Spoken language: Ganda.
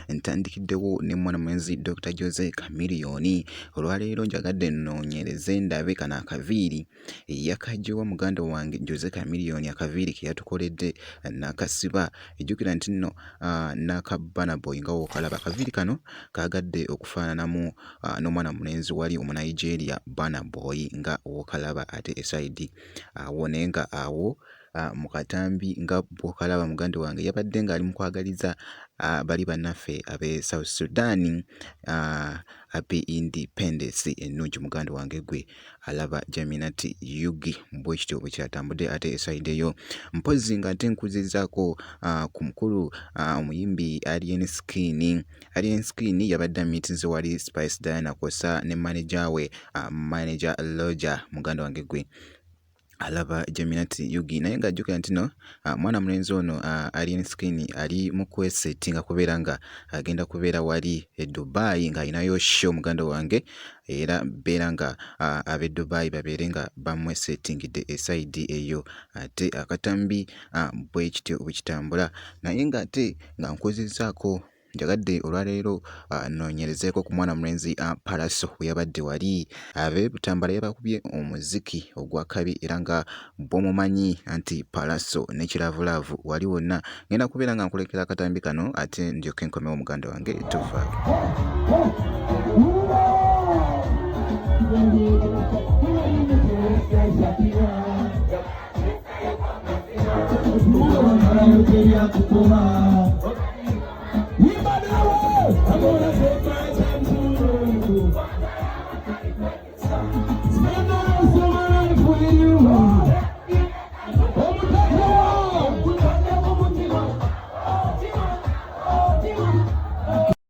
ntandikiddewo ne mwana mwenzi Dr. Jose Chameleone. Olwaleero njagadde nnoonyereze ndabe kano akaviiri yakajjewa muganda wange Jose Chameleone, akaviiri ke yatukoledde n'akasiba. Ejjukira nti nno n'aka Burna Boy nga wookalaba, akaviiri kano kaagadde okufaananamu n'omwana mulenzi wali Omunigeria Burna Boy nga wookalaba, ate esayidi awo naye nga awo mu katambi nga bw'okalaba muganda wange yabadde ng'ali mu kwagaliza bali bannaffe ab'e South Sudan happy independence ennungi. Muganda wange gwe alaba Jaminati Yugi bwe kityo bwe kyatambudde, ate esayidi eyo mpozzi nga ate nkuzizzaako ku mukulu omuyimbi Alien Skin. Alien Skin yabadde amiitinze wali Spice Diana kw'ossa ne manager we manager Roger. Muganda wange gwe alaba Jaminati Yugi naye ng'ajjukira nti no mwana mulenzi ono Alien Skin ali mu kwesettinga kubeera nga agenda kubeera wali e Dubai ng'alinayo show muganda wange, era beera nga ab'e Dubai babeere nga bamwesettingidde esayidi eyo, ate akatambi bwe kityo bwe kitambula. Naye ng'ate nga nkozezzaako njagadde olwaleero nnoonyerezeeko ku mwana mulenzi Pallaso we yabadde wali. Ab'e Butambala yabakubye omuziki ogwa kabi era nga bw'omumanyi anti Pallaso ne Kiravulaavu wali wonna. Ngenda kubeera nga nkulekera akatambi kano ate ndyoke nkomewo muganda wange tuva. I'm gonna